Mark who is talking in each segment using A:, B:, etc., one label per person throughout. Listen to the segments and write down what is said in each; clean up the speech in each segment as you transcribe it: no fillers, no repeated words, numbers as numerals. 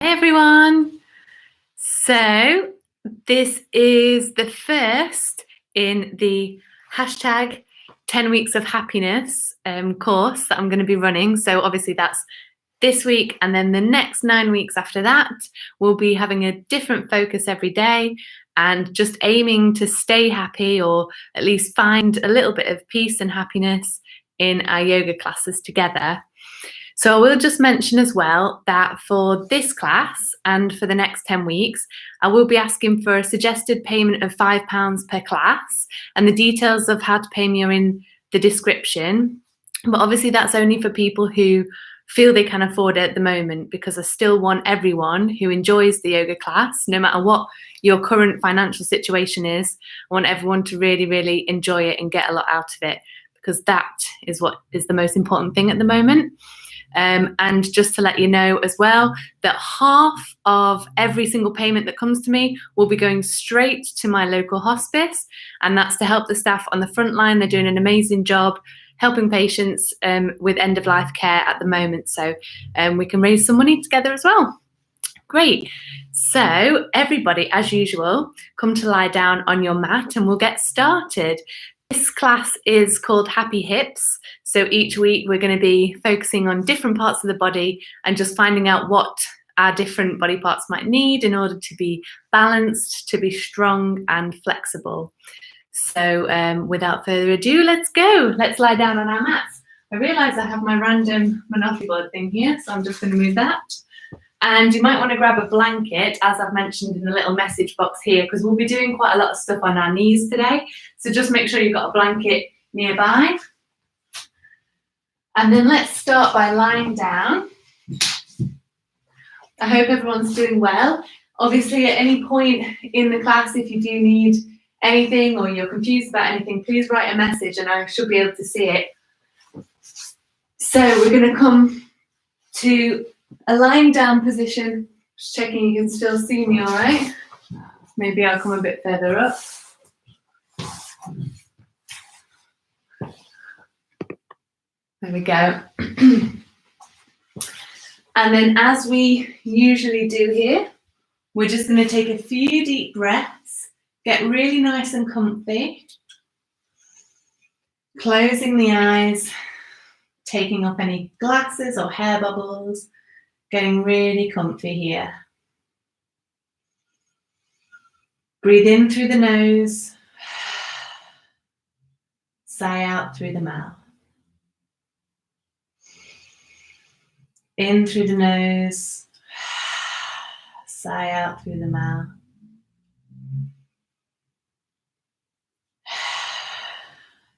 A: Hey everyone! So this is the first in the hashtag 10 weeks of happiness course that I'm going to be running. So obviously that's this week, and then the next 9 weeks after that, we'll be having a different focus every day and just aiming to stay happy, or at least find a little bit of peace and happiness in our yoga classes together. So I will just mention as well that for this class and for the next 10 weeks, I will be asking for a suggested payment of £5 per class, and the details of how to pay me are in the description. But obviously that's only for people who feel they can afford it at the moment, because I still want everyone who enjoys the yoga class, no matter what your current financial situation is, I want everyone to really, really enjoy it and get a lot out of it, because that is what is the most important thing at the moment. And just to let you know as well, that half of every single payment that comes to me will be going straight to my local hospice, and that's to help the staff on the front line. They're doing an amazing job helping patients with end-of-life care at the moment, so we can raise some money together as well. Great. So everybody, as usual, come to lie down on your mat and we'll get started. This class is called Happy Hips. So each week we're going to be focusing on different parts of the body and just finding out what our different body parts might need in order to be balanced, to be strong and flexible. So without further ado, let's go. Let's lie down on our mats. I realise I have my random Monopoly board thing here, so I'm just going to move that. And you might want to grab a blanket, as I've mentioned in the little message box here, because we'll be doing quite a lot of stuff on our knees today. So just make sure you've got a blanket nearby. And then let's start by lying down. I hope everyone's doing well. Obviously, at any point in the class, if you do need anything or you're confused about anything, please write a message and I should be able to see it. So we're going to come to a lying down position. Just checking you can still see me all right. Maybe I'll come a bit further up. There we go. And then, as we usually do here, we're just going to take a few deep breaths, get really nice and comfy, closing the eyes, taking off any glasses or hair bubbles, getting really comfy here. Breathe in through the nose, sigh out through the mouth. In through the nose, sigh out through the mouth.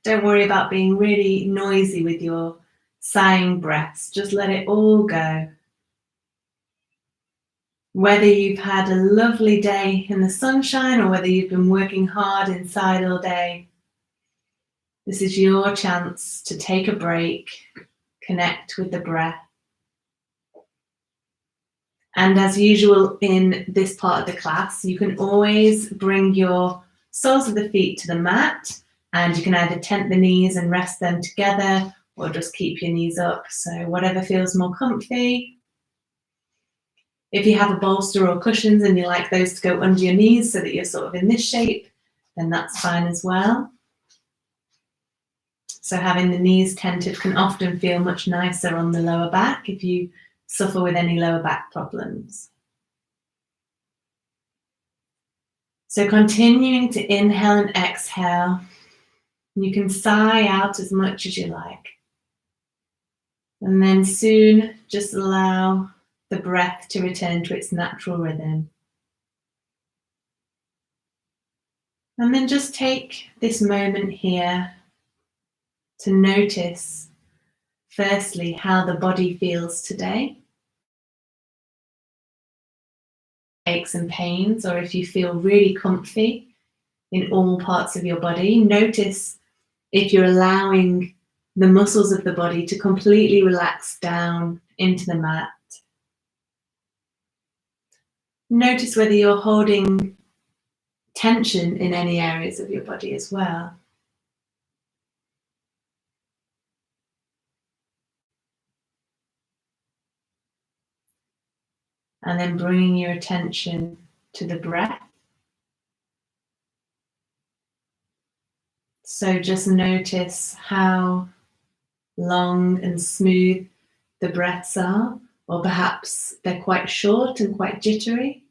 A: Don't worry about being really noisy with your sighing breaths. Just let it all go. Whether you've had a lovely day in the sunshine or whether you've been working hard inside all day, this is your chance to take a break, connect with the breath. And as usual in this part of the class, you can always bring your soles of the feet to the mat, and you can either tent the knees and rest them together or just keep your knees up. So whatever feels more comfy. If you have a bolster or cushions and you like those to go under your knees so that you're sort of in this shape, then that's fine as well. So having the knees tented can often feel much nicer on the lower back if you suffer with any lower back problems. So continuing to inhale and exhale, you can sigh out as much as you like. And then soon just allow the breath to return to its natural rhythm. And then just take this moment here to notice, firstly, how the body feels today. Aches and pains, or if you feel really comfy in all parts of your body. Notice if you're allowing the muscles of the body to completely relax down into the mat. Notice whether you're holding tension in any areas of your body as well. And then bringing your attention to the breath. So just notice how long and smooth the breaths are, or perhaps they're quite short and quite jittery.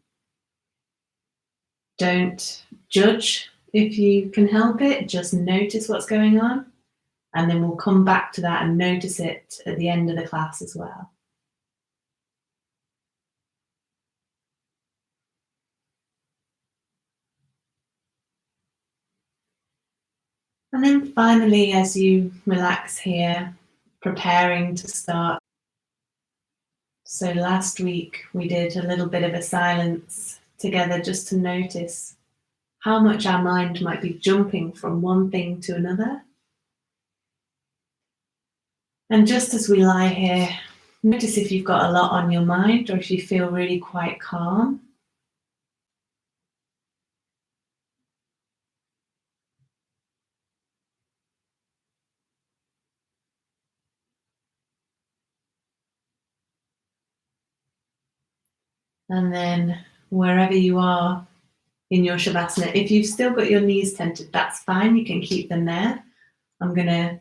A: Don't judge if you can help it, just notice what's going on, and then we'll come back to that and notice it at the end of the class as well. And then finally, as you relax here, preparing to start. So last week we did a little bit of a silence together just to notice how much our mind might be jumping from one thing to another. And just as we lie here, notice if you've got a lot on your mind or if you feel really quite calm. And then wherever you are in your Shavasana, if you've still got your knees tented, that's fine, you can keep them there. I'm going to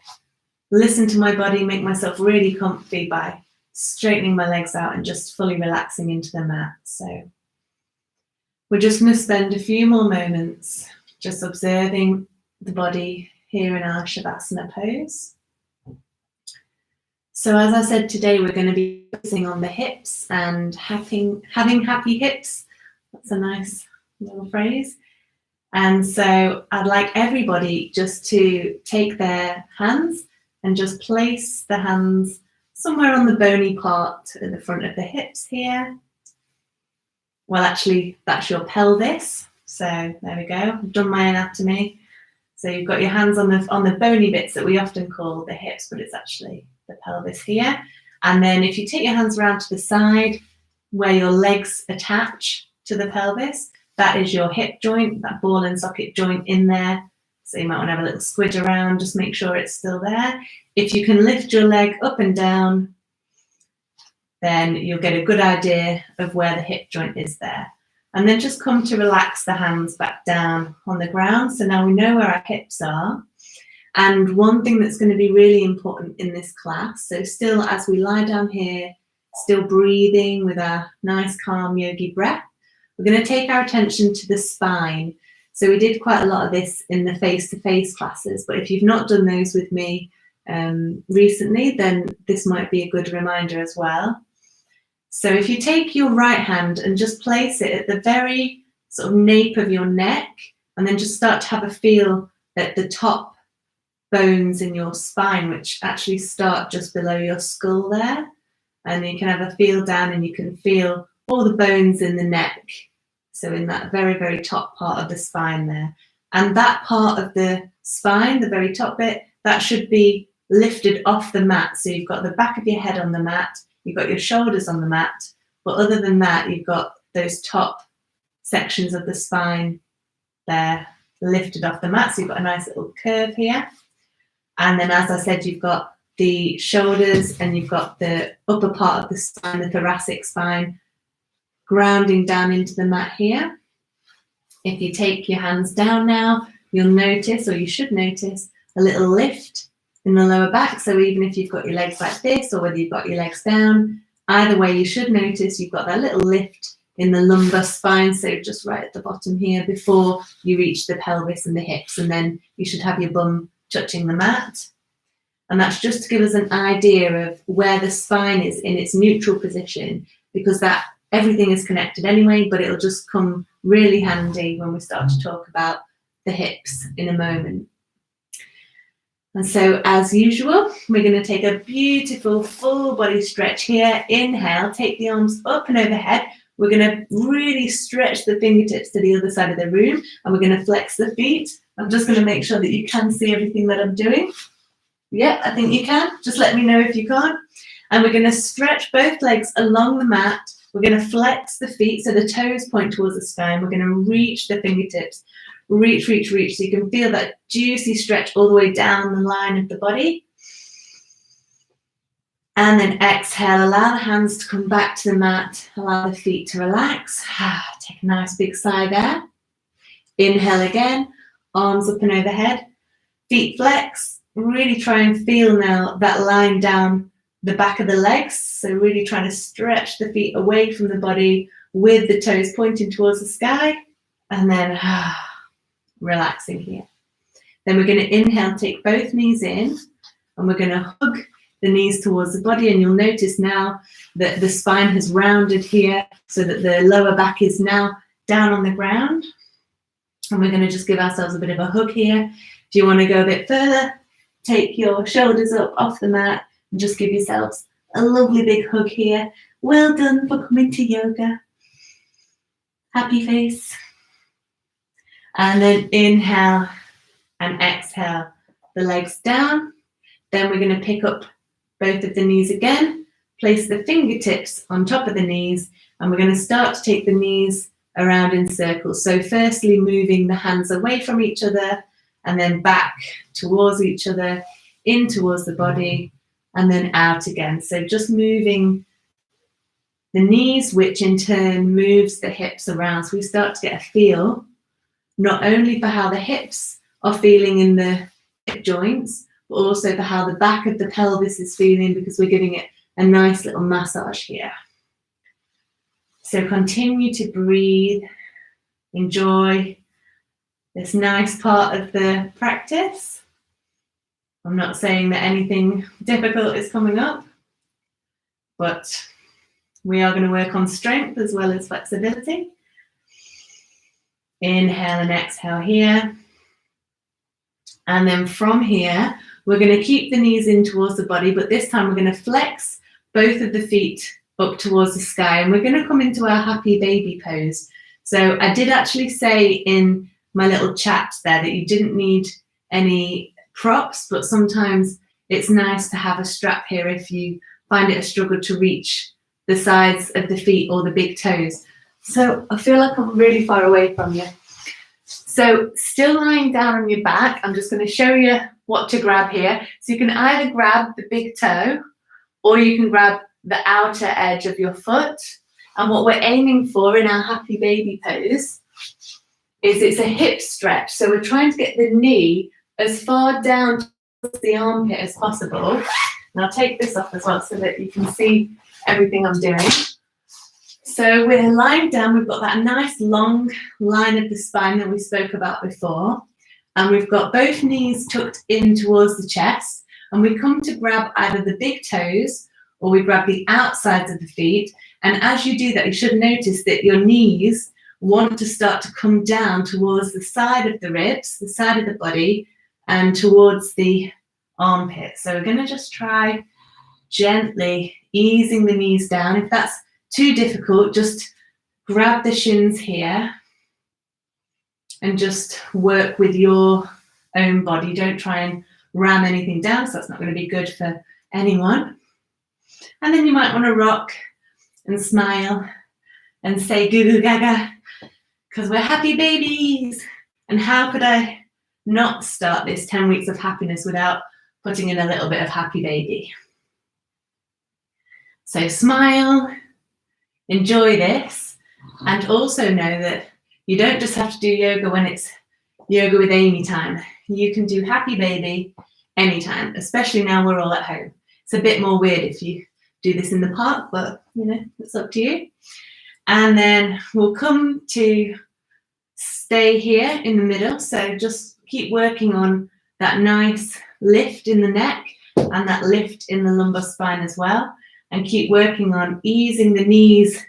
A: listen to my body, make myself really comfy by straightening my legs out and just fully relaxing into the mat. So we're just going to spend a few more moments just observing the body here in our Shavasana pose. So as I said, today we're going to be focusing on the hips and having happy hips. That's a nice little phrase. And so I'd like everybody just to take their hands and just place the hands somewhere on the bony part at the front of the hips here. Well, actually, that's your pelvis. So there we go. I've done my anatomy. So you've got your hands on the bony bits that we often call the hips, but it's actually the pelvis here. And then if you take your hands around to the side where your legs attach to the pelvis, that is your hip joint, that ball and socket joint in there. So you might want to have a little squidge around, just make sure it's still there. If you can lift your leg up and down, then you'll get a good idea of where the hip joint is there. And then just come to relax the hands back down on the ground. So now we know where our hips are. And one thing that's going to be really important in this class, so still as we lie down here, still breathing with our nice calm yogi breath, we're going to take our attention to the spine. So we did quite a lot of this in the face-to-face classes, but if you've not done those with me recently, then this might be a good reminder as well. So if you take your right hand and just place it at the very sort of nape of your neck, and then just start to have a feel at the top bones in your spine, which actually start just below your skull there. And you can have a feel down and you can feel all the bones in the neck. So in that very, very top part of the spine there. And that part of the spine, the very top bit, that should be lifted off the mat. So you've got the back of your head on the mat, you've got your shoulders on the mat, but other than that, you've got those top sections of the spine there lifted off the mat. So you've got a nice little curve here. And then, as I said, you've got the shoulders and you've got the upper part of the spine, the thoracic spine, grounding down into the mat here. If you take your hands down now, you'll notice, or you should notice, a little lift in the lower back. So even if you've got your legs like this, or whether you've got your legs down, either way, you should notice you've got that little lift in the lumbar spine, so just right at the bottom here before you reach the pelvis and the hips, and then you should have your bum touching the mat. And that's just to give us an idea of where the spine is in its neutral position, because that everything is connected anyway, but it'll just come really handy when we start to talk about the hips in a moment. And so as usual, we're going to take a beautiful full body stretch here. Inhale, take the arms up and overhead. We're going to really stretch the fingertips to the other side of the room, and we're going to flex the feet. I'm just going to make sure that you can see everything that I'm doing. Yeah, I think you can. Just let me know if you can't. And we're going to stretch both legs along the mat. We're going to flex the feet so the toes point towards the spine. We're going to reach the fingertips. Reach, reach, reach. So you can feel that juicy stretch all the way down the line of the body. And then exhale, allow the hands to come back to the mat, allow the feet to relax. Take a nice big sigh there. Inhale again, arms up and overhead, feet flex. Really try and feel now that line down the back of the legs. So really trying to stretch the feet away from the body with the toes pointing towards the sky. And then relaxing here. Then we're going to inhale, take both knees in, and we're going to hug the knees towards the body. And you'll notice now that the spine has rounded here so that the lower back is now down on the ground. And we're going to just give ourselves a bit of a hug here. If you want to go a bit further, take your shoulders up off the mat and just give yourselves a lovely big hug here. Well done for coming to yoga. Happy face. And then inhale and exhale the legs down. Then we're going to pick up both of the knees again, place the fingertips on top of the knees, and we're going to start to take the knees around in circles. So firstly, moving the hands away from each other and then back towards each other, in towards the body, and then out again. So just moving the knees, which in turn moves the hips around. So we start to get a feel, not only for how the hips are feeling in the hip joints, but also for how the back of the pelvis is feeling, because we're giving it a nice little massage here. So continue to breathe, enjoy this nice part of the practice. I'm not saying that anything difficult is coming up, but we are going to work on strength as well as flexibility. Inhale and exhale here. And then from here, we're going to keep the knees in towards the body, but this time we're going to flex both of the feet up towards the sky, and we're going to come into our happy baby pose. So I did actually say in my little chat there that you didn't need any props, but sometimes it's nice to have a strap here if you find it a struggle to reach the sides of the feet or the big toes. So I feel like I'm really far away from you. So still lying down on your back, I'm just going to show you what to grab here. So you can either grab the big toe or you can grab the outer edge of your foot. And what we're aiming for in our happy baby pose is it's a hip stretch. So we're trying to get the knee as far down towards the armpit as possible. And I'll take this off as well so that you can see everything I'm doing. So we're lying down, we've got that nice long line of the spine that we spoke about before. And we've got both knees tucked in towards the chest. And we come to grab either the big toes or we grab the outsides of the feet. And as you do that, you should notice that your knees want to start to come down towards the side of the ribs, the side of the body, and towards the armpit. So we're going to just try gently easing the knees down. If that's too difficult, just grab the shins here and just work with your own body. Don't try and ram anything down, so that's not going to be good for anyone. And then you might want to rock and smile and say goo goo gaga, because we're happy babies. And how could I not start this 10 weeks of happiness without putting in a little bit of happy baby? So smile, enjoy this, and also know that you don't just have to do yoga when it's yoga with Amy time. You can do happy baby anytime, especially now we're all at home. It's a bit more weird if you do this in the park, but you know, it's up to you. And then we'll come to stay here in the middle. So just keep working on that nice lift in the neck and that lift in the lumbar spine as well. And keep working on easing the knees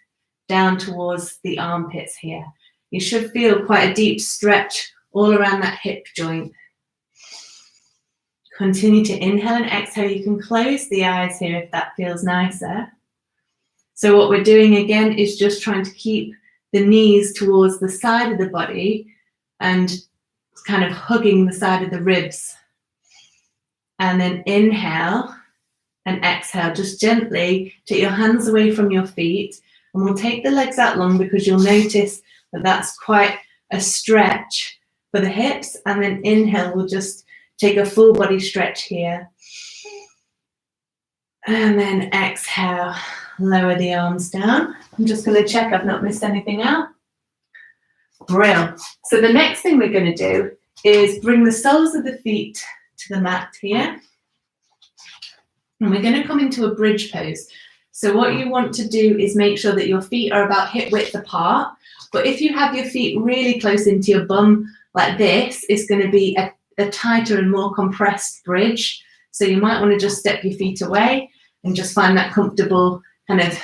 A: down towards the armpits here. You should feel quite a deep stretch all around that hip joint. Continue to inhale and exhale. You can close the eyes here if that feels nicer. So what we're doing again is just trying to keep the knees towards the side of the body and kind of hugging the side of the ribs. And then inhale and exhale. Just gently take your hands away from your feet, and we'll take the legs out long because you'll notice that that's quite a stretch for the hips. And then inhale, we'll just take a full body stretch here. And then exhale, lower the arms down. I'm just going to check I've not missed anything out. Brilliant. So the next thing we're going to do is bring the soles of the feet to the mat here. And we're going to come into a bridge pose. So what you want to do is make sure that your feet are about hip width apart. But if you have your feet really close into your bum like this, it's going to be a tighter and more compressed bridge. So you might want to just step your feet away and just find that comfortable kind of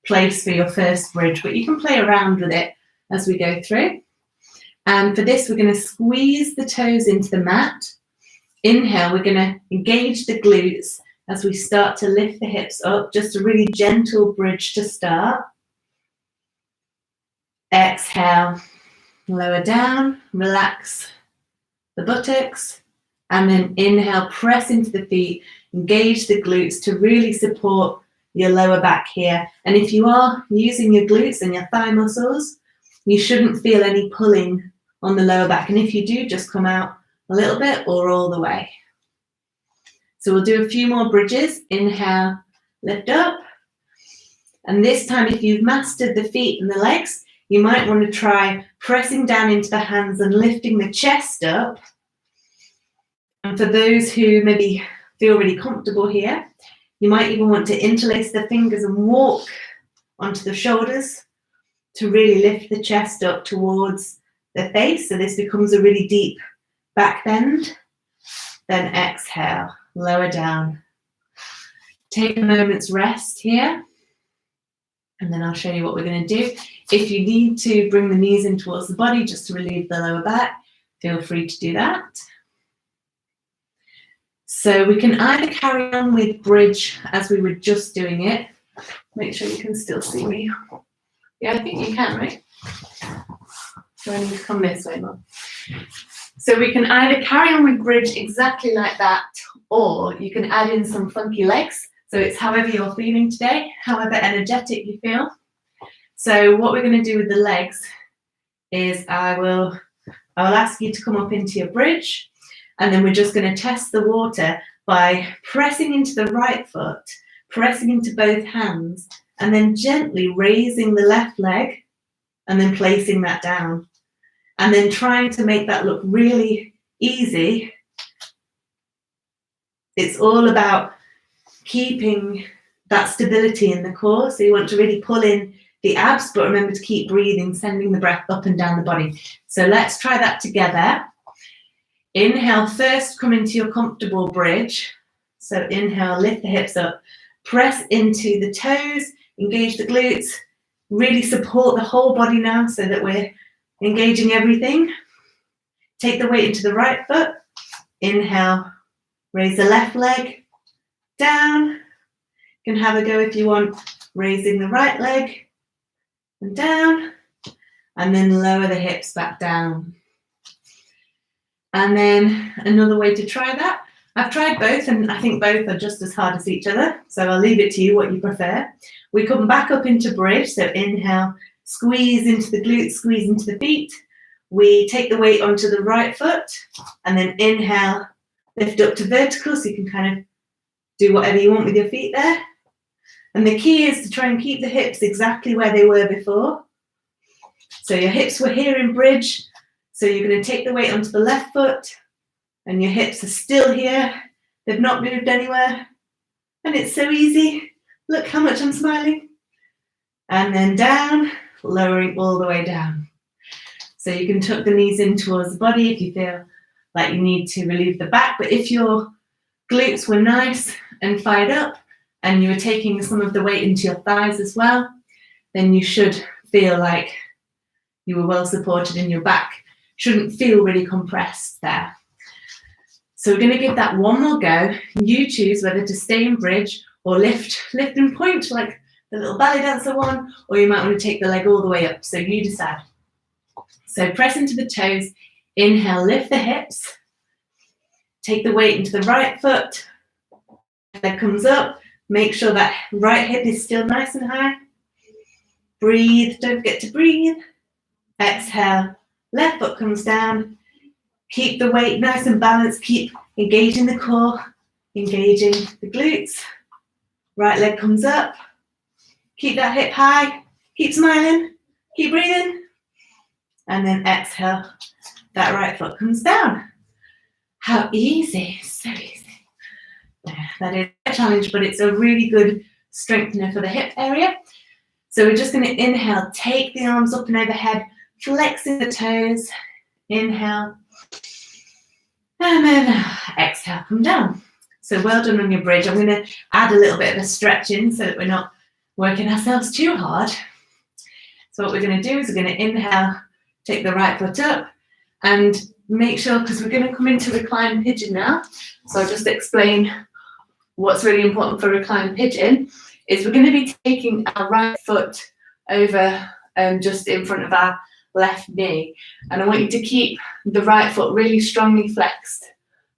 A: place for your first bridge. But you can play around with it as we go through. And for this, we're going to squeeze the toes into the mat. Inhale, we're going to engage the glutes as we start to lift the hips up, just a really gentle bridge to start. Exhale, lower down, relax the buttocks, and then inhale, press into the feet, engage the glutes to really support your lower back here. And if you are using your glutes and your thigh muscles, you shouldn't feel any pulling on the lower back. And if you do, just come out a little bit or all the way. So we'll do a few more bridges. Inhale, lift up. And this time, if you've mastered the feet and the legs, you might want to try pressing down into the hands and lifting the chest up. And for those who maybe feel really comfortable here, you might even want to interlace the fingers and walk onto the shoulders to really lift the chest up towards the face. So this becomes a really deep back bend. Then exhale, lower down. Take a moment's rest here. And then I'll show you what we're going to do. If you need to bring the knees in towards the body just to relieve the lower back, feel free to do that. So we can either carry on with bridge as we were just doing it. Make sure you can still see me. Yeah, I think you can, right? So I need to come this way, Mum. So we can either carry on with bridge exactly like that, or you can add in some funky legs. So it's however you're feeling today, however energetic you feel. So what we're going to do with the legs is I will ask you to come up into your bridge, and then we're just going to test the water by pressing into the right foot, pressing into both hands, and then gently raising the left leg and then placing that down. And then trying to make that look really easy. It's all about keeping that stability in the core. So you want to really pull in the abs, but remember to keep breathing, sending the breath up and down the body. So let's try that together. Inhale, first come into your comfortable bridge. So inhale, lift the hips up, press into the toes, engage the glutes, really support the whole body now so that we're engaging everything. Take the weight into the right foot. Inhale, raise the left leg down. You can have a go if you want, raising the right leg and down, and then lower the hips back down. And then another way to try that, I've tried both and I think both are just as hard as each other, so I'll leave it to you what you prefer. We come back up into bridge, so inhale, squeeze into the glutes, squeeze into the feet. We take the weight onto the right foot, and then inhale, lift up to vertical, so you can kind of do whatever you want with your feet there. And the key is to try and keep the hips exactly where they were before. So your hips were here in bridge, so you're going to take the weight onto the left foot, and your hips are still here. They've not moved anywhere. And it's so easy. Look how much I'm smiling. And then down, lowering all the way down. So you can tuck the knees in towards the body if you feel like you need to relieve the back. But if your glutes were nice and fired up and you were taking some of the weight into your thighs as well, then you should feel like you were well supported in your back. Shouldn't feel really compressed there. So we're going to give that one more go. You choose whether to stay in bridge or lift and point like the little ballet dancer one, or you might want to take the leg all the way up. So you decide. So press into the toes. Inhale, lift the hips. Take the weight into the right foot. Leg comes up. Make sure that right hip is still nice and high. Breathe. Don't forget to breathe. Exhale. Left foot comes down. Keep the weight nice and balanced. Keep engaging the core, engaging the glutes. Right leg comes up. Keep that hip high. Keep smiling. Keep breathing. And then exhale. That right foot comes down. How easy. So easy. Yeah, that is a challenge, but it's a really good strengthener for the hip area. So we're just going to inhale. Take the arms up and overhead. Flexing the toes. Inhale. And then exhale, come down. So well done on your bridge. I'm going to add a little bit of a stretch in so that we're not working ourselves too hard. So what we're going to do is we're going to inhale, take the right foot up, and make sure, because we're going to come into recline pigeon now, so I'll just explain what's really important for recline pigeon, is we're going to be taking our right foot over just in front of our left knee. And I want you to keep the right foot really strongly flexed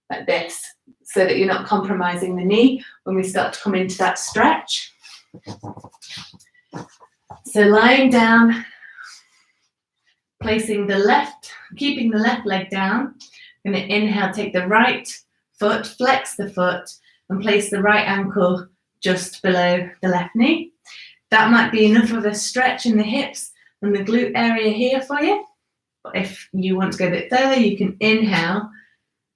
A: like this, so that you're not compromising the knee when we start to come into that stretch. So lying down, placing the left, keeping the left leg down. I'm going to inhale, take the right foot, flex the foot, and place the right ankle just below the left knee. That might be enough of a stretch in the hips and the glute area here for you. But if you want to go a bit further, you can inhale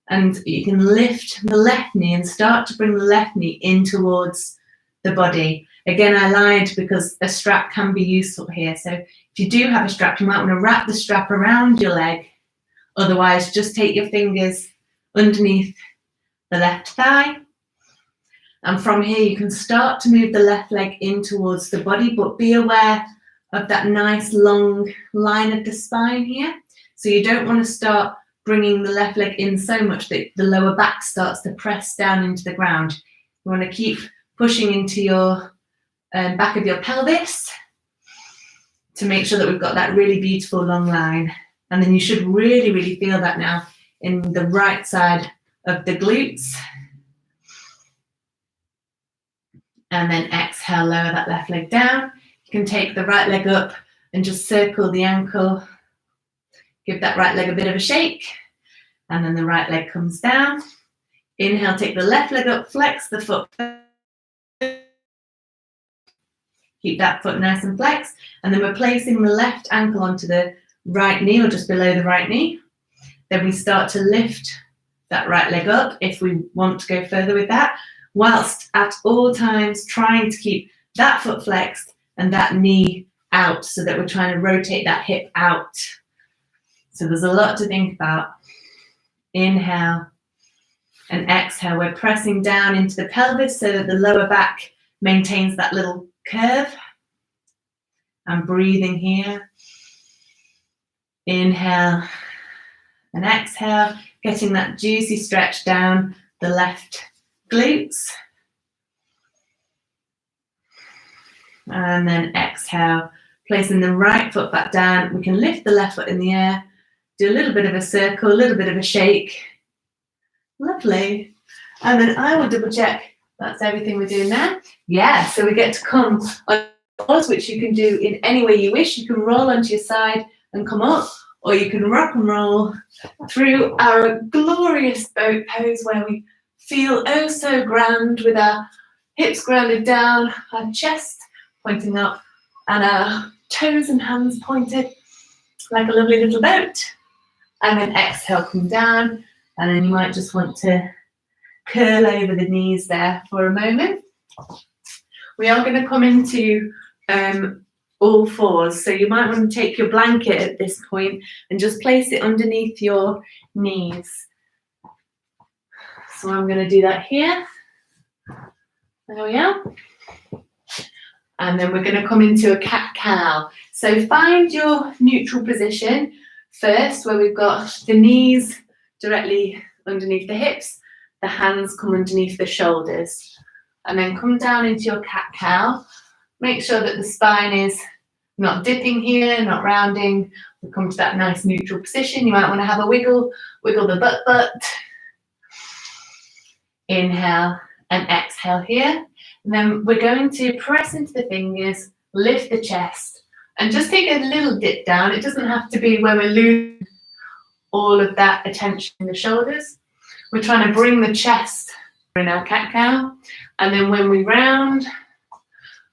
A: and you can lift the left knee and start to bring the left knee in towards the body. Again, I lied because a strap can be useful here. So if you do have a strap, you might want to wrap the strap around your leg. Otherwise, just take your fingers underneath the left thigh. And from here, you can start to move the left leg in towards the body, but be aware of that nice long line of the spine here. So you don't want to start bringing the left leg in so much that the lower back starts to press down into the ground. You want to keep pushing into your back of your pelvis to make sure that we've got that really beautiful long line. And then you should really, really feel that now in the right side of the glutes. And then exhale, lower that left leg down. You can take the right leg up and just circle the ankle. Give that right leg a bit of a shake. And then the right leg comes down. Inhale, take the left leg up, flex the foot. Keep that foot nice and flexed. And then we're placing the left ankle onto the right knee or just below the right knee. Then we start to lift that right leg up if we want to go further with that, whilst at all times trying to keep that foot flexed and that knee out so that we're trying to rotate that hip out. So there's a lot to think about. Inhale and exhale. We're pressing down into the pelvis so that the lower back maintains that little curve. And breathing here. Inhale and exhale, getting that juicy stretch down the left glutes. And then exhale, placing the right foot back down. We can lift the left foot in the air, do a little bit of a circle, a little bit of a shake. Lovely. And then I will double check that's everything we're doing there. Yeah, so we get to come on pause, which you can do in any way you wish. You can roll onto your side and come up, or you can rock and roll through our glorious boat pose where we feel oh so grand with our hips grounded down, our chest pointing up, and our toes and hands pointed like a lovely little boat. And then exhale, come down, and then you might just want to curl over the knees there for a moment. We are going to come into all fours, so you might want to take your blanket at this point and just place it underneath your knees. So I'm going to do that here. There we are. And then we're going to come into a cat-cow. So find your neutral position first, where we've got the knees directly underneath the hips, the hands come underneath the shoulders, and then come down into your cat-cow. Make sure that the spine is not dipping here, not rounding. We come to that nice neutral position. You might want to have a wiggle the butt. Inhale and exhale here. And then we're going to press into the fingers, lift the chest, and just take a little dip down. It doesn't have to be where we're losing all of that attention in the shoulders. We're trying to bring the chest in our cat-cow. And then when we round,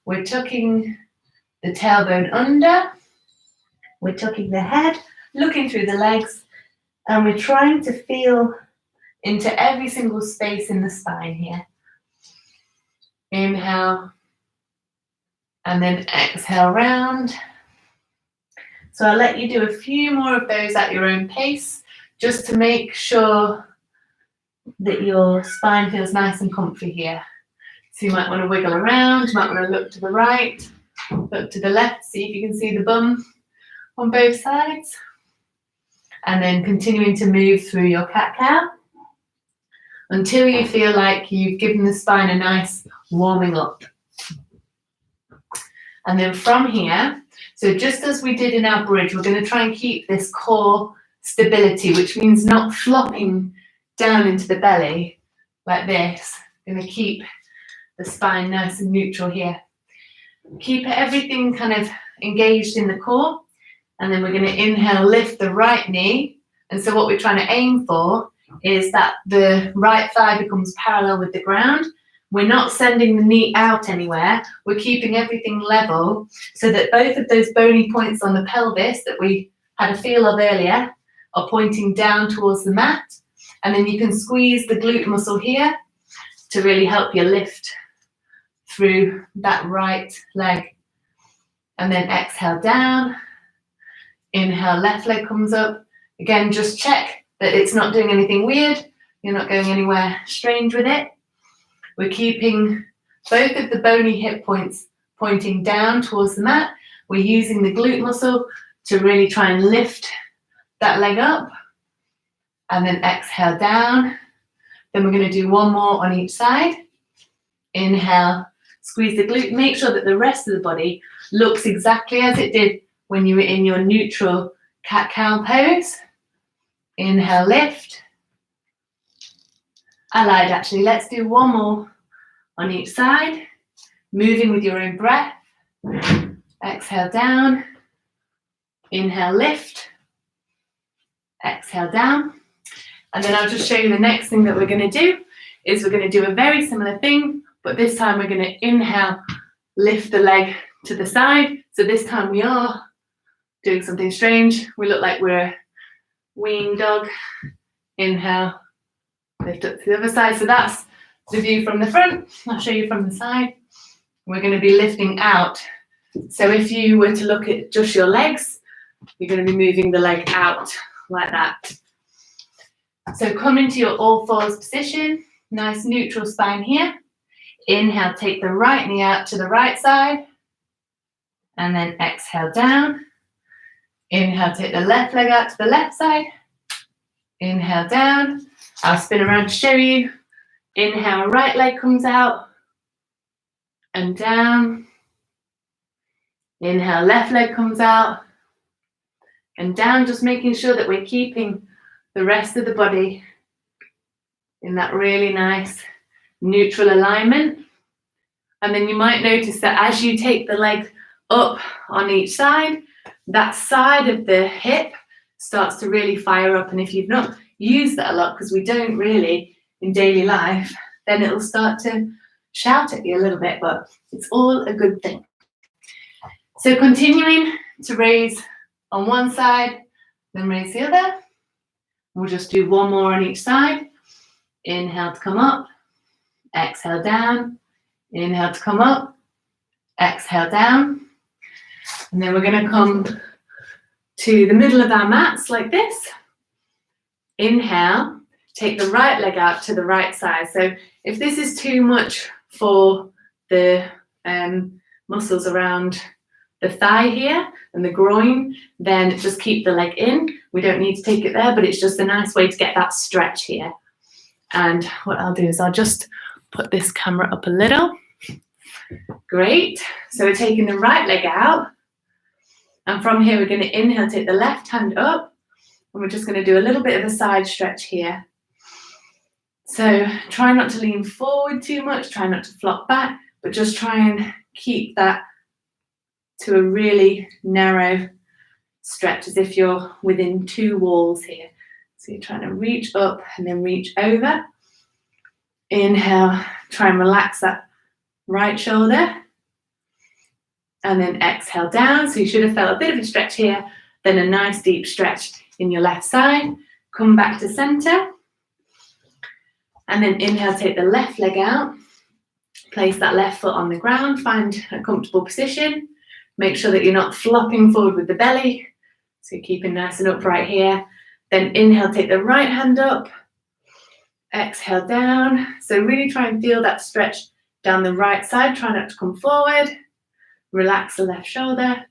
A: we're tucking the tailbone under, we're tucking the head, looking through the legs, and we're trying to feel into every single space in the spine here. Inhale, and then exhale round. So I'll let you do a few more of those at your own pace, just to make sure that your spine feels nice and comfy here. So you might want to wiggle around, you might want to look to the right, look to the left, see if you can see the bum on both sides. And then continuing to move through your cat-cow until you feel like you've given the spine a nice warming up. And then from here, so just as we did in our bridge, we're going to try and keep this core stability, which means not flopping down into the belly like this. We're going to keep the spine nice and neutral here. Keep everything kind of engaged in the core. And then we're going to inhale, lift the right knee. And so what we're trying to aim for is that the right thigh becomes parallel with the ground. We're not sending the knee out anywhere. We're keeping everything level so that both of those bony points on the pelvis that we had a feel of earlier are pointing down towards the mat. And then you can squeeze the glute muscle here to really help you lift through that right leg. And then exhale down. Inhale, left leg comes up. Again, just check that it's not doing anything weird. You're not going anywhere strange with it. We're keeping both of the bony hip points pointing down towards the mat. We're using the glute muscle to really try and lift that leg up. And then exhale down. Then we're going to do one more on each side. Inhale, squeeze the glute. Make sure that the rest of the body looks exactly as it did when you were in your neutral cat-cow pose. Inhale, lift. I lied actually. Let's do one more on each side. Moving with your own breath. Exhale down. Inhale, lift. Exhale down. And then I'll just show you the next thing that we're going to do is we're going to do a very similar thing, but this time we're going to inhale, lift the leg to the side. So this time we are doing something strange. We look like we're a weaned dog. Inhale, lift up to the other side. So that's the view from the front. I'll show you from the side. We're going to be lifting out. So if you were to look at just your legs, you're going to be moving the leg out like that. So come into your all fours position, nice neutral spine here. Inhale, take the right knee out to the right side, and then exhale down. Inhale, take the left leg out to the left side. Inhale down. I'll spin around to show you. Inhale, right leg comes out and down. Inhale, left leg comes out and down, just making sure that we're keeping the rest of the body in that really nice neutral alignment. And then you might notice that as you take the leg up on each side, that side of the hip starts to really fire up. And if you've not used that a lot, because we don't really in daily life, then it'll start to shout at you a little bit, but it's all a good thing. So continuing to raise on one side, then raise the other. We'll just do one more on each side. Inhale to come up, exhale down. Inhale to come up, exhale down. And then we're going to come to the middle of our mats like this. Inhale, take the right leg out to the right side. So if this is too much for the muscles around the thigh here and the groin, then just keep the leg in. We don't need to take it there, but it's just a nice way to get that stretch here. And what I'll do is I'll just put this camera up a little. Great. So we're taking the right leg out. And from here, we're going to inhale, take the left hand up. And we're just going to do a little bit of a side stretch here. So try not to lean forward too much. Try not to flop back, but just try and keep that to a really narrow stretch, as if you're within two walls here. So you're trying to reach up and then reach over. Inhale, try and relax that right shoulder. And then exhale down. So you should have felt a bit of a stretch here, then a nice deep stretch in your left side. Come back to center. And then inhale, take the left leg out. Place that left foot on the ground. Find a comfortable position. Make sure that you're not flopping forward with the belly. So you're keeping nice and upright here. Then inhale, take the right hand up. Exhale down. So really try and feel that stretch down the right side. Try not to come forward. Relax the left shoulder.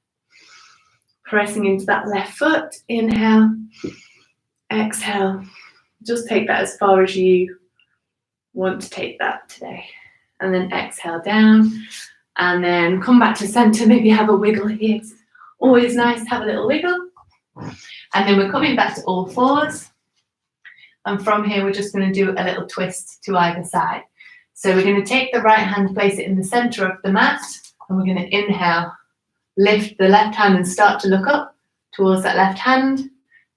A: Pressing into that left foot. Inhale. Exhale. Just take that as far as you want to take that today. And then exhale down. And then come back to center. Maybe have a wiggle here. It's always nice to have a little wiggle. And then we're coming back to all fours. And from here, we're just going to do a little twist to either side. So we're going to take the right hand, place it in the center of the mat. And we're going to inhale, lift the left hand and start to look up towards that left hand.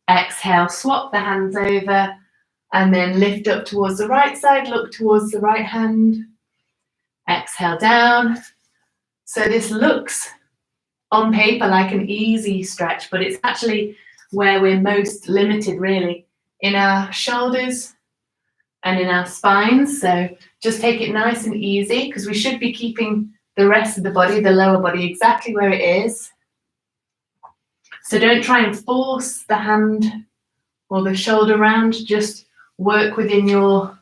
A: Exhale, swap the hands over and then lift up towards the right side, look towards the right hand. Exhale down. So this looks on paper like an easy stretch, but it's actually where we're most limited really, in our shoulders and in our spines. So just take it nice and easy because we should be keeping the rest of the body, the lower body, exactly where it is. So don't try and force the hand or the shoulder round, just work within your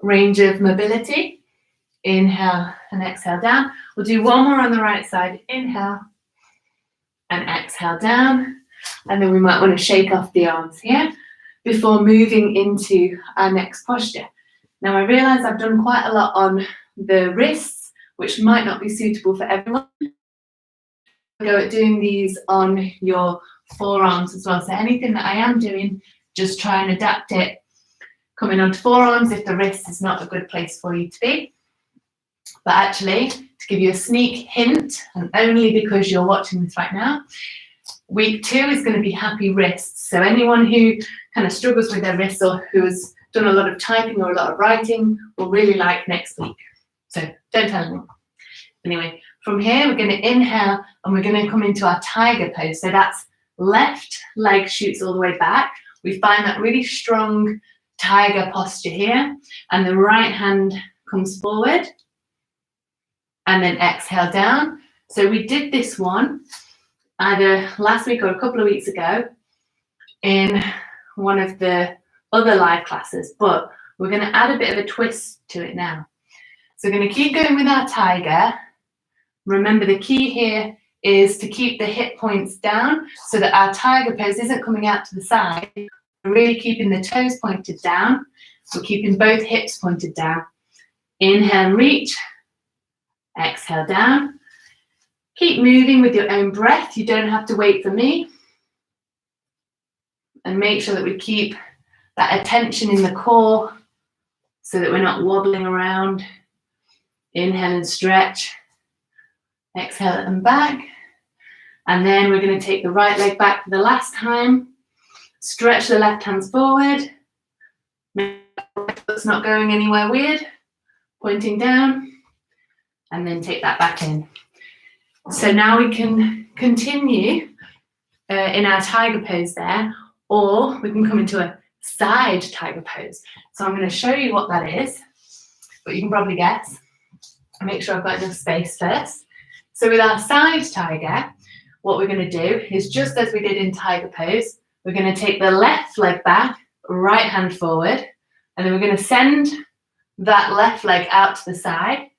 A: range of mobility. Inhale and exhale down. We'll do one more on the right side. Inhale and exhale down. And then we might want to shake off the arms here before moving into our next posture. Now I realize I've done quite a lot on the wrists, which might not be suitable for everyone. Go at doing these on your forearms as well. So anything that I am doing, just try and adapt it. Coming onto forearms if the wrist is not a good place for you to be. But actually, to give you a sneak hint, and only because you're watching this right now, week 2 is going to be happy wrists. So anyone who kind of struggles with their wrists or who has done a lot of typing or a lot of writing will really like next week. So don't tell anyone. Anyway, from here, we're going to inhale and we're going to come into our tiger pose. So that's left leg shoots all the way back. We find that really strong tiger posture here. And the right hand comes forward. And then exhale down. So we did this one either last week or a couple of weeks ago in one of the other live classes, but we're going to add a bit of a twist to it now. So we're going to keep going with our tiger. Remember, the key here is to keep the hip points down so that our tiger pose isn't coming out to the side. We're really keeping the toes pointed down. We're keeping both hips pointed down. Inhale and reach. Exhale down. Keep moving with your own breath. You don't have to wait for me. And make sure that we keep that attention in the core so that we're not wobbling around. Inhale and stretch. Exhale and back. And then we're going to take the right leg back for the last time. Stretch the left hands forward. Make sure it's not going anywhere weird. Pointing down. And then take that back in. So now we can continue in our tiger pose there, or we can come into a side tiger pose. So I'm going to show you what that is, but you can probably guess. Make sure I've got enough space first. So with our side tiger, what we're going to do is just as we did in tiger pose, we're going to take the left leg back, right hand forward, and then we're going to send that left leg out to the side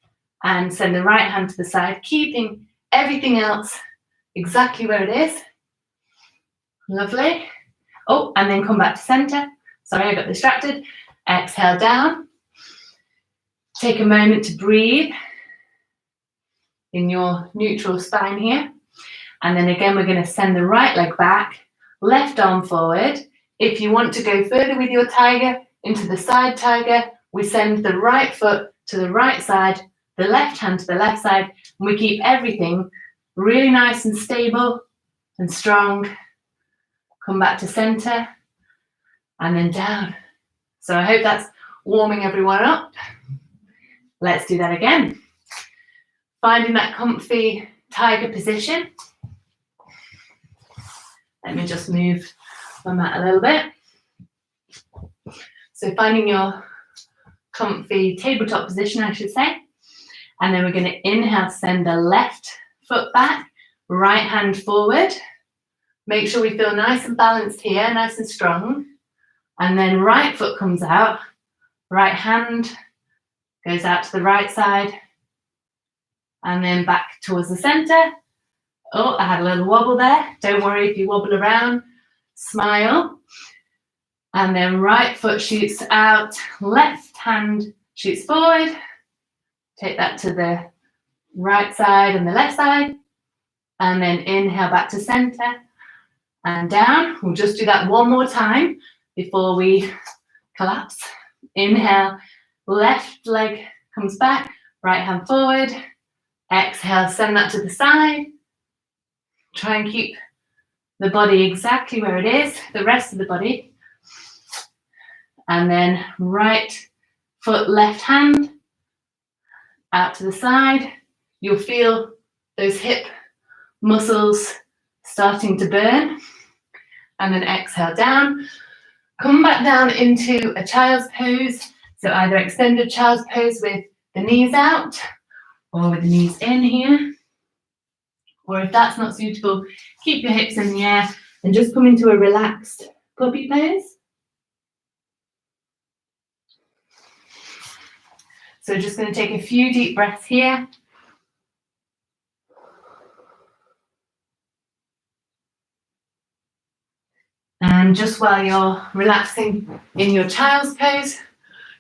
A: and send the right hand to the side, keeping everything else exactly where it is. Lovely. Oh, and then come back to center. Sorry, I got distracted. Exhale down. Take a moment to breathe in your neutral spine here. And then again, we're going to send the right leg back, left arm forward. If you want to go further with your tiger into the side tiger, we send the right foot to the right side, the left hand to the left side, and we keep everything really nice and stable and strong. Come back to center and then down. So I hope that's warming everyone up. Let's do that again. Finding that comfy tiger position. Let me just move my mat a little bit. So finding your comfy tabletop position, I should say. And then we're going to inhale, send the left foot back, right hand forward. Make sure we feel nice and balanced here, nice and strong. And then right foot comes out, right hand goes out to the right side, and then back towards the center. Oh, I had a little wobble there. Don't worry if you wobble around, smile. And then right foot shoots out, left hand shoots forward. Take that to the right side and the left side. And then inhale back to center and down. We'll just do that one more time before we collapse. Inhale, left leg comes back, right hand forward. Exhale, send that to the side. Try and keep the body exactly where it is, the rest of the body. And then right foot, left hand, out to the side. You'll feel those hip muscles starting to burn. And then exhale down. Come back down into a child's pose. So either extended child's pose with the knees out or with the knees in here. Or if that's not suitable, keep your hips in the air and just come into a relaxed puppy pose. So just going to take a few deep breaths here. And just while you're relaxing in your child's pose,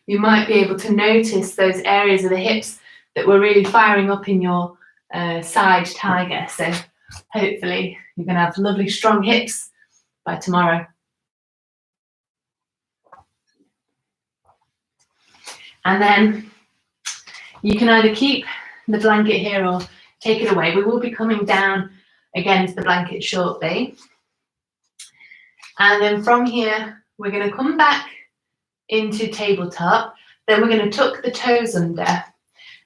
A: you might be able to notice those areas of the hips that were really firing up in your side tiger. So hopefully you're going to have lovely strong hips by tomorrow. And then you can either keep the blanket here or take it away. We will be coming down again to the blanket shortly. And then from here, we're going to come back into tabletop. Then we're going to tuck the toes under.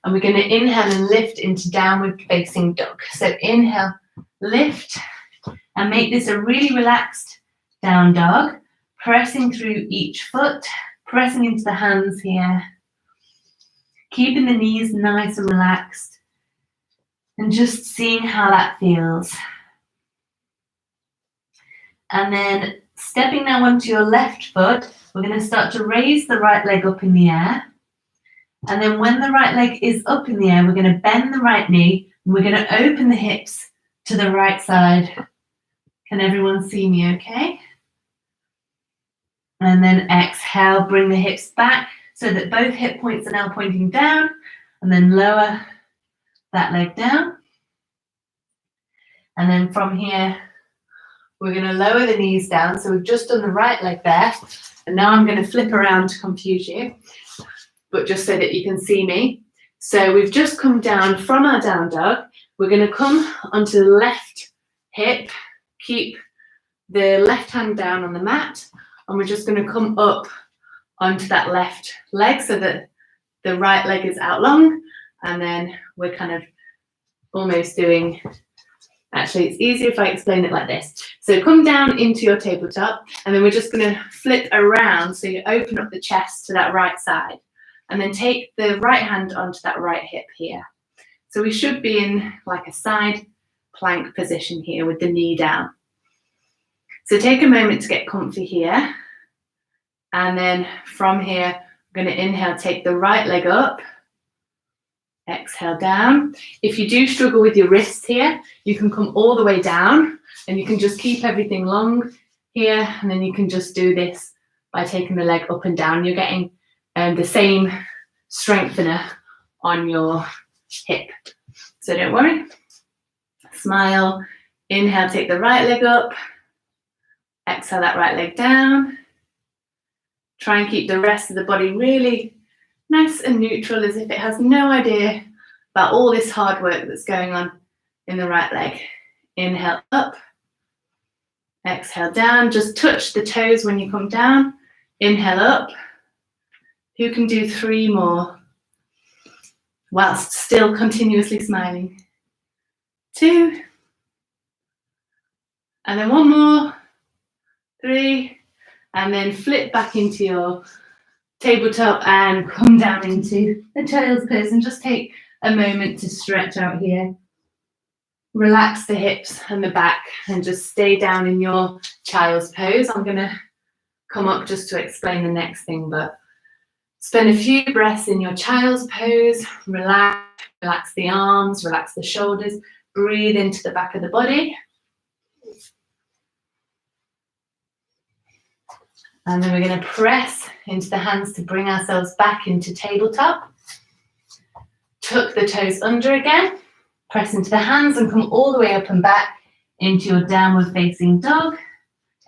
A: And we're going to inhale and lift into downward facing dog. So inhale, lift, and make this a really relaxed down dog. Pressing through each foot, pressing into the hands here. Keeping the knees nice and relaxed. And just seeing how that feels. And then stepping now onto your left foot, we're going to start to raise the right leg up in the air. And then when the right leg is up in the air, we're going to bend the right knee and we're going to open the hips to the right side. Can everyone see me okay? And then exhale, bring the hips back so that both hip points are now pointing down, and then lower that leg down. And then from here, we're going to lower the knees down. So we've just done the right leg there. And now I'm going to flip around to confuse you, but just so that you can see me. So we've just come down from our down dog. We're going to come onto the left hip, keep the left hand down on the mat, and we're just going to come up onto that left leg so that the right leg is out long, and then we're kind of almost doing, actually it's easier if I explain it like this. So come down into your tabletop, and then we're just going to flip around so you open up the chest to that right side, and then take the right hand onto that right hip here. So we should be in like a side plank position here with the knee down. So take a moment to get comfy here. And then from here, we're going to inhale, take the right leg up. Exhale down. If you do struggle with your wrists here, you can come all the way down and you can just keep everything long here. And then you can just do this by taking the leg up and down. You're getting the same strengthener on your hip. So don't worry. Smile. Inhale, take the right leg up. Exhale that right leg down. Try and keep the rest of the body really nice and neutral, as if it has no idea about all this hard work that's going on in the right leg. Inhale up. Exhale down. Just touch the toes when you come down. Inhale up. Who can do 3 more whilst still continuously smiling? 2. And then 1 more. 3. And then flip back into your tabletop and come down into the child's pose, and just take a moment to stretch out here. Relax the hips and the back and just stay down in your child's pose. I'm going to come up just to explain the next thing, but spend a few breaths in your child's pose. Relax the arms, relax the shoulders, breathe into the back of the body. And then we're going to press into the hands to bring ourselves back into tabletop. Tuck the toes under again. Press into the hands and come all the way up and back into your downward facing dog.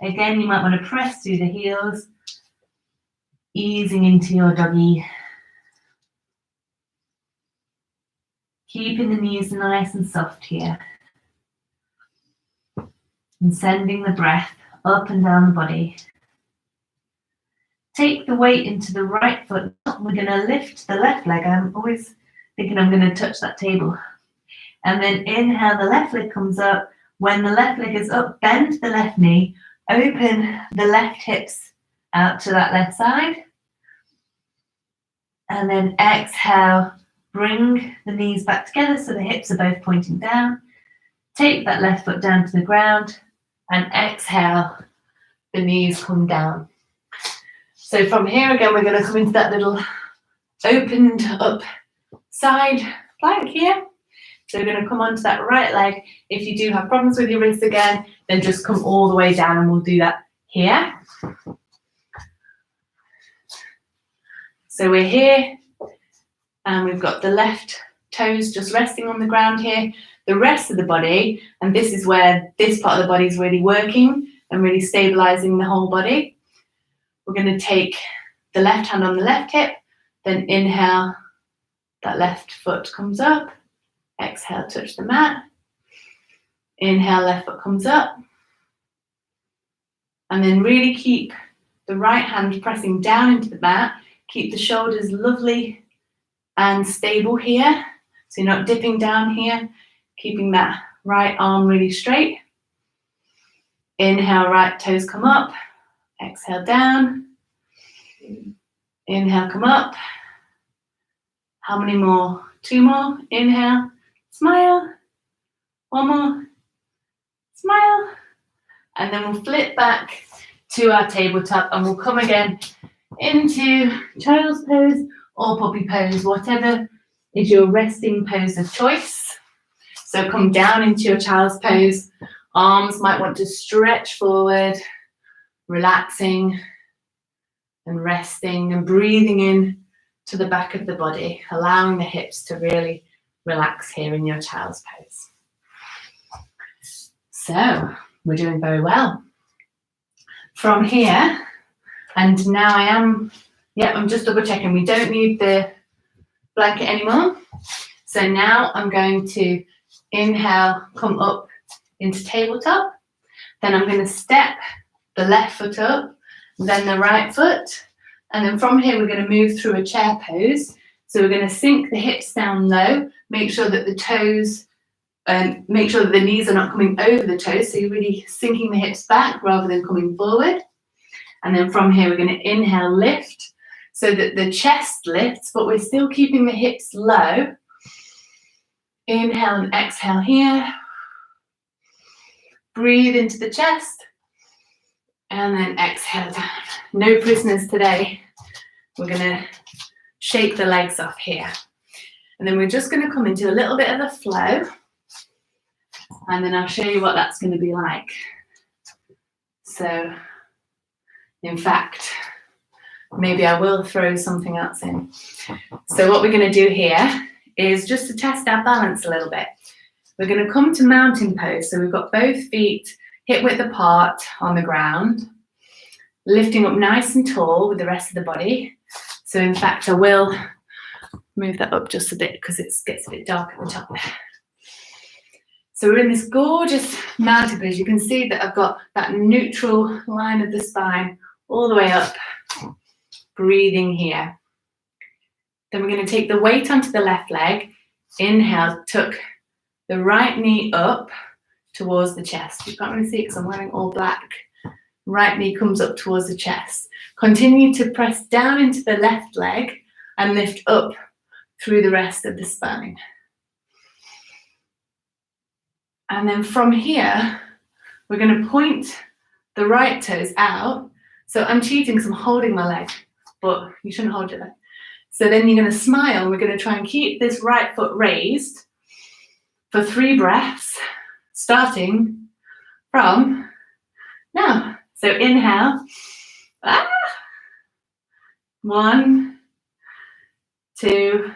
A: Again, you might want to press through the heels, easing into your doggy. Keeping the knees nice and soft here. And sending the breath up and down the body. Take the weight into the right foot. We're going to lift the left leg. I'm always thinking I'm going to touch that table. And then inhale, the left leg comes up. When the left leg is up, bend the left knee. Open the left hips out to that left side. And then exhale, bring the knees back together so the hips are both pointing down. Take that left foot down to the ground and exhale, the knees come down. So from here again, we're going to come into that little opened up side plank here. So we're going to come onto that right leg. If you do have problems with your wrists again, then just come all the way down, and we'll do that here. So we're here and we've got the left toes just resting on the ground here. The rest of the body, and this is where this part of the body is really working and really stabilizing the whole body. We're going to take the left hand on the left hip, then inhale, that left foot comes up. Exhale, touch the mat. Inhale, left foot comes up. And then really keep the right hand pressing down into the mat. Keep the shoulders lovely and stable here. So you're not dipping down here. Keeping that right arm really straight. Inhale, right toes come up. Exhale, down. Inhale, come up. How many more? 2 more. Inhale, smile. 1 more. Smile. And then we'll flip back to our tabletop and we'll come again into child's pose or puppy pose, whatever is your resting pose of choice. So come down into your child's pose. Arms might want to stretch forward, relaxing and resting and breathing in to the back of the body, allowing the hips to really relax here in your child's pose. So we're doing very well. From here, and now I'm just double checking, we don't need the blanket anymore. So now I'm going to inhale, come up into tabletop. Then I'm going to step the left foot up, then the right foot. And then from here, we're going to move through a chair pose. So we're going to sink the hips down low, make sure that the toes, make sure that the knees are not coming over the toes. So you're really sinking the hips back rather than coming forward. And then from here, we're going to inhale, lift so that the chest lifts, but we're still keeping the hips low. Inhale and exhale here. Breathe into the chest. And then exhale down. No prisoners today. We're going to shake the legs off here. And then we're just going to come into a little bit of a flow. And then I'll show you what that's going to be like. So, in fact, maybe I will throw something else in. So what we're going to do here is just to test our balance a little bit. We're going to come to mountain pose. So we've got both feet hip width apart on the ground, lifting up nice and tall with the rest of the body. So in fact, I will move that up just a bit because it gets a bit dark at the top there. So we're in this gorgeous mountain pose. You can see that I've got that neutral line of the spine all the way up, breathing here. Then we're going to take the weight onto the left leg. Inhale, tuck the right knee up towards the chest. You can't really see it because I'm wearing all black. Right knee comes up towards the chest. Continue to press down into the left leg and lift up through the rest of the spine. And then from here, we're going to point the right toes out. So I'm cheating because I'm holding my leg, but you shouldn't hold your leg. So then you're going to smile. We're going to try and keep this right foot raised for 3 breaths, starting from now. So inhale. 1, 2,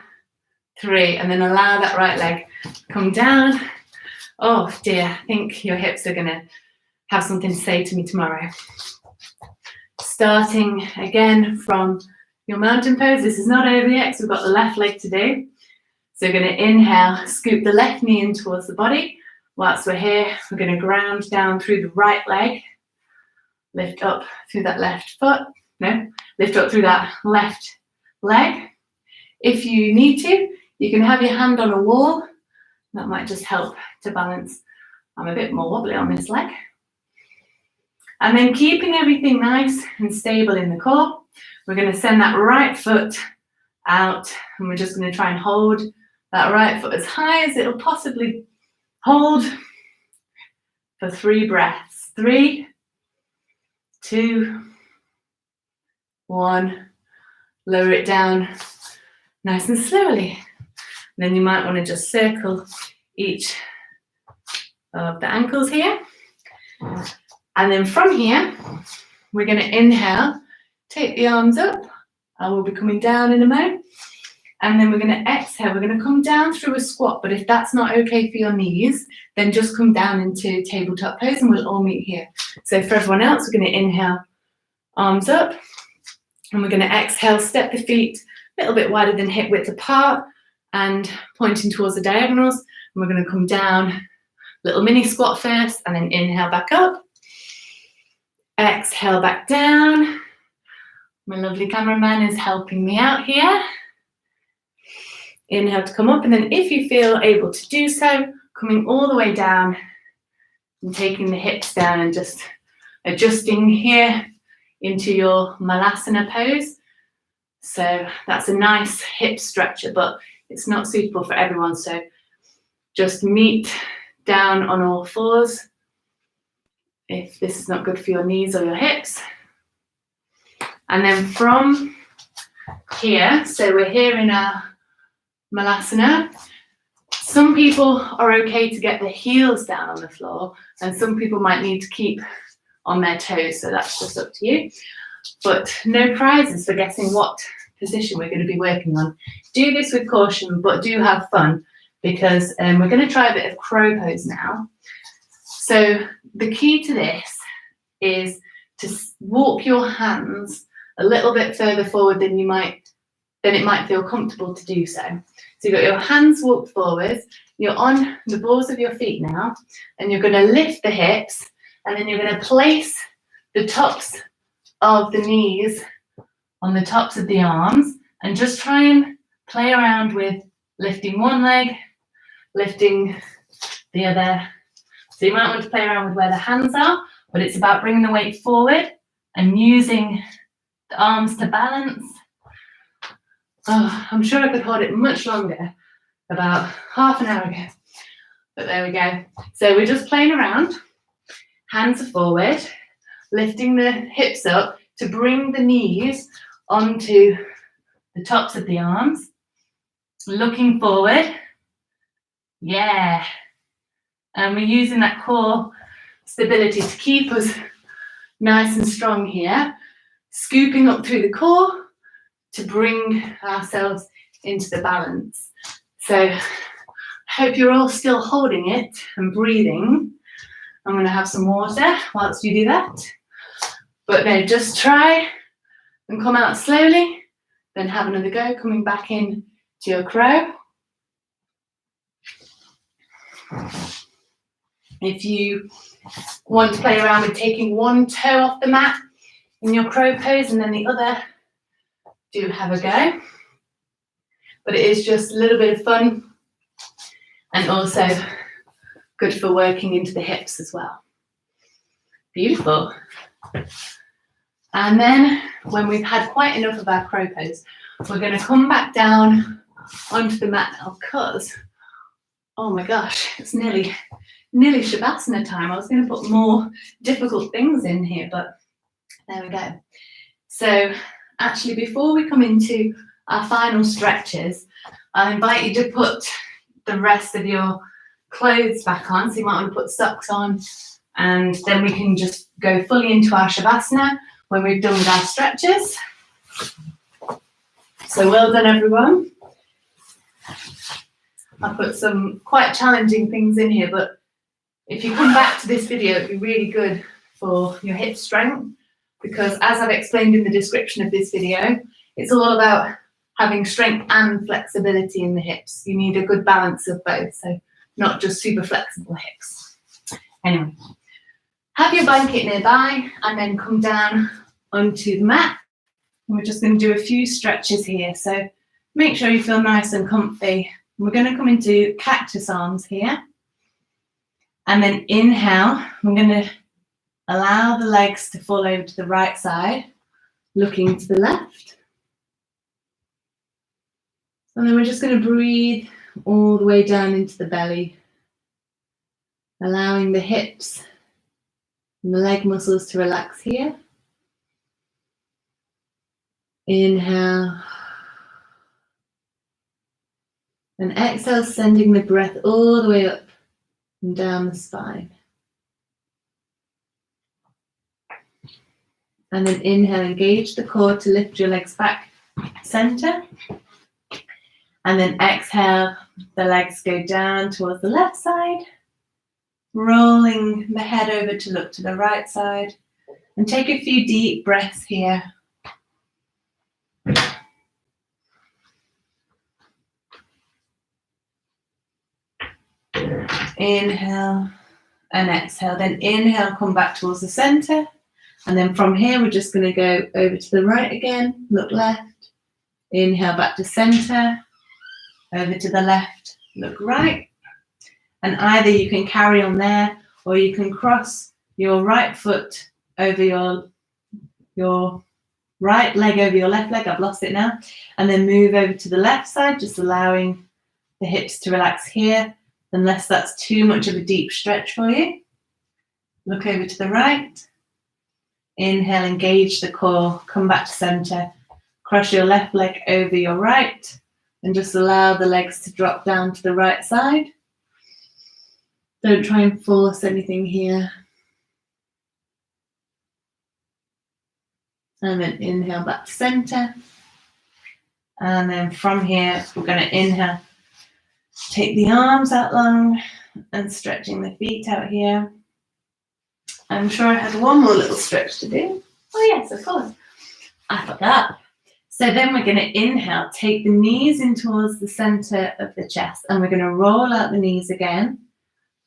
A: 3. And then allow that right leg to come down. Oh dear, I think your hips are going to have something to say to me tomorrow. Starting again from your mountain pose. This is not over yet, so we've got the left leg to do. So we're going to inhale, scoop the left knee in towards the body. Whilst we're here, we're going to ground down through the right leg. Lift up through that left foot. No, lift up through that left leg. If you need to, you can have your hand on a wall. That might just help to balance. I'm a bit more wobbly on this leg. And then keeping everything nice and stable in the core, we're going to send that right foot out, and we're just going to try and hold that right foot as high as it'll possibly hold for 3 breaths. 3, 2, 1. Lower it down nice and slowly. And then you might want to just circle each of the ankles here. And then from here, we're going to inhale, take the arms up, and we'll be coming down in a moment. And then we're going to exhale. We're going to come down through a squat, but if that's not okay for your knees, then just come down into tabletop pose and we'll all meet here. So for everyone else, we're going to inhale, arms up, and we're going to exhale, step the feet a little bit wider than hip width apart and pointing towards the diagonals. And we're going to come down, little mini squat first, and then inhale back up. Exhale back down. My lovely cameraman is helping me out here. Inhale to come up, and then if you feel able to do so, coming all the way down and taking the hips down and just adjusting here into your Malasana pose. So that's a nice hip stretcher, but it's not suitable for everyone. So just meet down on all fours if this is not good for your knees or your hips. And then from here, so we're here in our Malasana. Some people are okay to get the heels down on the floor, and some people might need to keep on their toes, so that's just up to you. But no prizes for guessing what position we're going to be working on. Do this with caution, but do have fun, because we're going to try a bit of crow pose now. So the key to this is to walk your hands a little bit further forward than it might feel comfortable to do so. So you've got your hands walked forwards, you're on the balls of your feet now, and you're going to lift the hips, and then you're going to place the tops of the knees on the tops of the arms, and just try and play around with lifting one leg, lifting the other. So you might want to play around with where the hands are, but it's about bringing the weight forward and using the arms to balance. Oh, I'm sure I could hold it much longer, about half an hour ago, but there we go. So we're just playing around, hands are forward, lifting the hips up to bring the knees onto the tops of the arms, looking forward, yeah. And we're using that core stability to keep us nice and strong here, scooping up through the core to bring ourselves into the balance. So I hope you're all still holding it and breathing. I'm going to have some water whilst you do that. But no, just try and come out slowly, then have another go, coming back in to your crow. If you want to play around with taking one toe off the mat in your crow pose and then the other, do have a go. but it is just a little bit of fun and also good for working into the hips as well. Beautiful. And then when we've had quite enough of our crow pose, we're going to come back down onto the mat now because, oh my gosh, it's nearly Shavasana time. I was going to put more difficult things in here, but there we go. So actually, before we come into our final stretches, I invite you to put the rest of your clothes back on. So you might want to put socks on, and then we can just go fully into our Shavasana when we've done with our stretches. So well done, everyone. I put some quite challenging things in here, but if you come back to this video, it'd be really good for your hip strength, because as I've explained in the description of this video, it's all about having strength and flexibility in the hips. You need a good balance of both, so not just super flexible hips. Anyway, have your blanket nearby and then come down onto the mat. And we're just going to do a few stretches here, so make sure you feel nice and comfy. We're going to come into cactus arms here. And then inhale, we're going to allow the legs to fall over to the right side, looking to the left. And then we're just going to breathe all the way down into the belly, allowing the hips and the leg muscles to relax here. Inhale. And exhale, sending the breath all the way up and down the spine. And then inhale, engage the core to lift your legs back center. And then exhale, the legs go down towards the left side, rolling the head over to look to the right side. And take a few deep breaths here. Inhale and exhale. Then inhale, come back towards the center. And then from here, we're just going to go over to the right again, look left. Inhale back to center, over to the left, look right. And either you can carry on there, or you can cross your right foot over your right leg over your left leg. I've lost it now. And then move over to the left side, just allowing the hips to relax here, unless that's too much of a deep stretch for you. Look over to the right. Inhale, engage the core, come back to center. Cross your left leg over your right, and just allow the legs to drop down to the right side. Don't try and force anything here. And then inhale back to center. And then from here, we're going to inhale. Take the arms out long and stretching the feet out here. I'm sure I had one more little stretch to do. Oh yes, of course. I forgot. So then we're going to inhale, take the knees in towards the center of the chest, and we're going to roll out the knees again,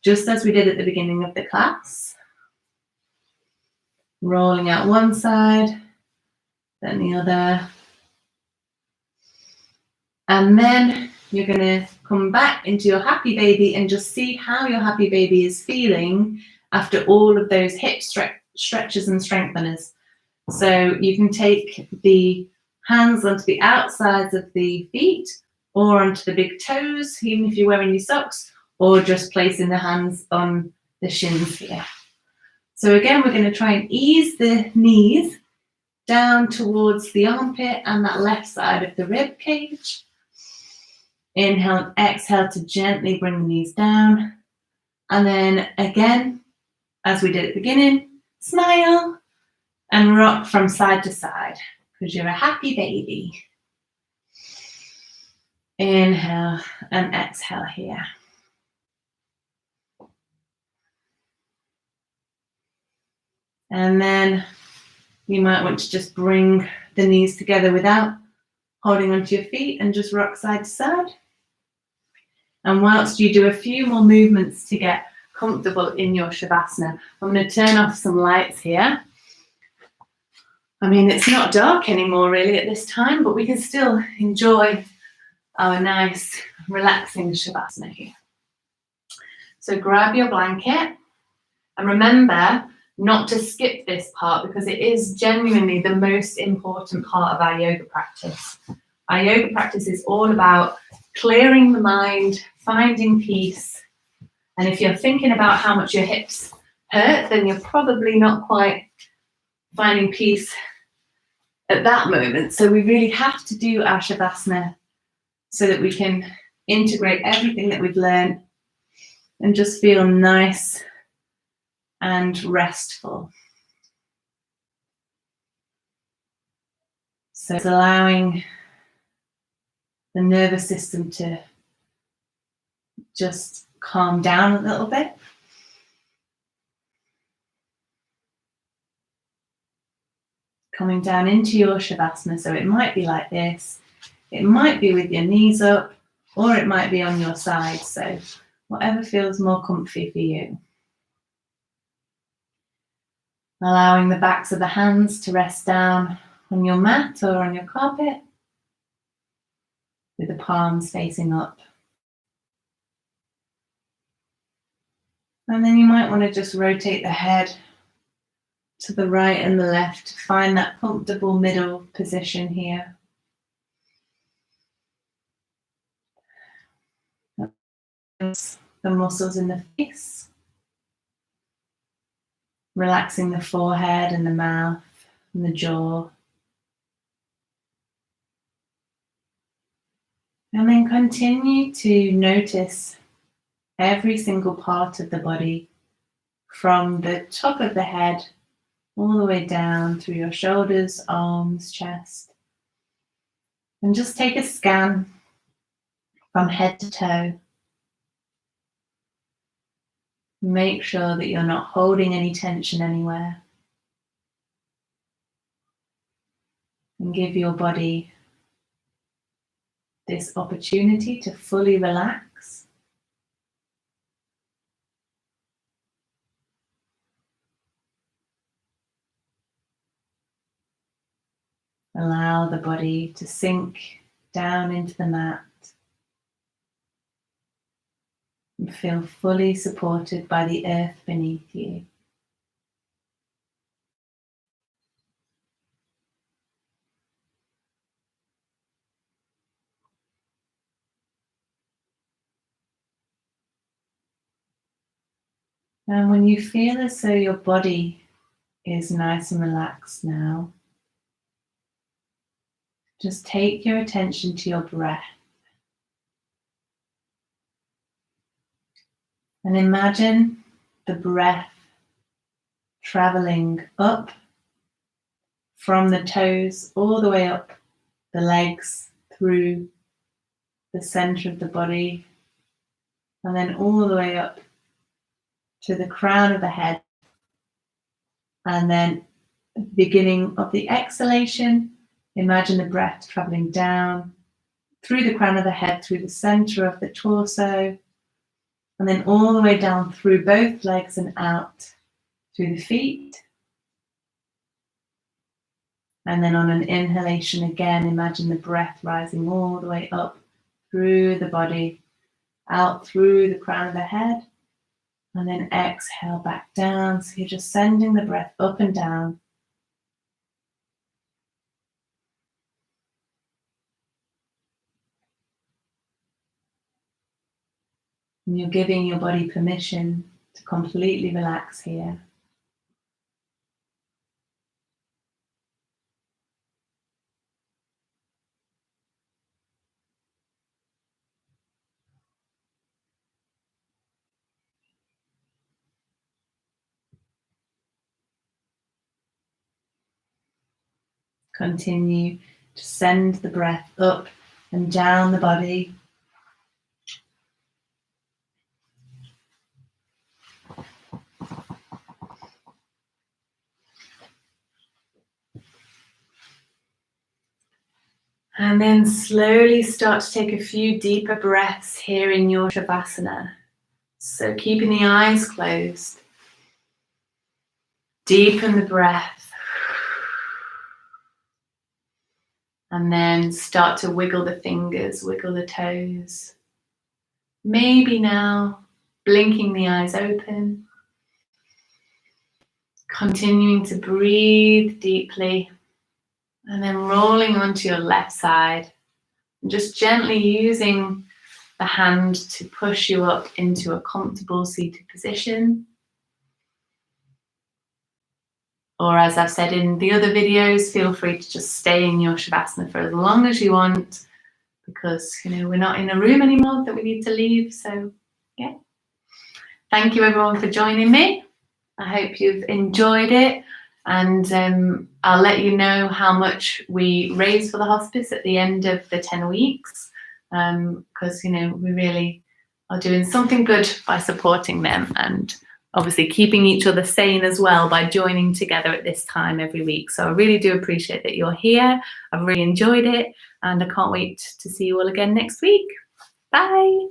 A: just as we did at the beginning of the class. Rolling out one side, then the other. And then you're going to come back into your happy baby and just see how your happy baby is feeling after all of those hip stretches and strengtheners. So you can take the hands onto the outsides of the feet or onto the big toes, even if you're wearing your socks, or just placing the hands on the shins here. So again, we're going to try and ease the knees down towards the armpit and that left side of the rib cage. Inhale and exhale to gently bring the knees down. And then again, as we did at the beginning, smile and rock from side to side because you're a happy baby. Inhale and exhale here. And then you might want to just bring the knees together without holding onto your feet and just rock side to side. And whilst you do a few more movements to get comfortable in your Shavasana, I'm going to turn off some lights here. I mean, it's not dark anymore really at this time, but we can still enjoy our nice relaxing Shavasana here. So grab your blanket and remember not to skip this part because it is genuinely the most important part of our yoga practice. Our yoga practice is all about clearing the mind, finding peace. And if you're thinking about how much your hips hurt, then you're probably not quite finding peace at that moment. So we really have to do our Shavasana so that we can integrate everything that we've learned and just feel nice and restful. So it's allowing the nervous system to just calm down a little bit. Coming down into your Shavasana. So it might be like this, it might be with your knees up, or it might be on your side. So whatever feels more comfy for you. Allowing the backs of the hands to rest down on your mat or on your carpet, with the palms facing up. And then you might want to just rotate the head to the right and the left to find that comfortable middle position here. The muscles in the face, relaxing the forehead and the mouth and the jaw. And then continue to notice every single part of the body from the top of the head all the way down through your shoulders, arms, chest. And just take a scan from head to toe. Make sure that you're not holding any tension anywhere. And give your body this opportunity to fully relax. Allow the body to sink down into the mat and feel fully supported by the earth beneath you. And when you feel as though your body is nice and relaxed now, just take your attention to your breath. And imagine the breath traveling up from the toes all the way up the legs through the center of the body, and then all the way up to the crown of the head. And then at the beginning of the exhalation, imagine the breath traveling down through the crown of the head, through the center of the torso, and then all the way down through both legs and out through the feet. And then on an inhalation again, imagine the breath rising all the way up through the body, out through the crown of the head, and then exhale back down. So you're just sending the breath up and down. And you're giving your body permission to completely relax here. Continue to send the breath up and down the body. And then slowly start to take a few deeper breaths here in your Shavasana. So keeping the eyes closed. Deepen the breath. And then start to wiggle the fingers, wiggle the toes. Maybe now blinking the eyes open. Continuing to breathe deeply. And then rolling onto your left side. And just gently using the hand to push you up into a comfortable seated position. Or as I've said in the other videos, feel free to just stay in your Shavasana for as long as you want, because we're not in a room anymore that we need to leave. So yeah. Thank you everyone for joining me. I hope you've enjoyed it, and I'll let you know how much we raise for the hospice at the end of the 10 weeks, because we really are doing something good by supporting them, and obviously keeping each other sane as well by joining together at this time every week. So I really do appreciate that you're here. I've really enjoyed it, and I can't wait to see you all again next week. Bye.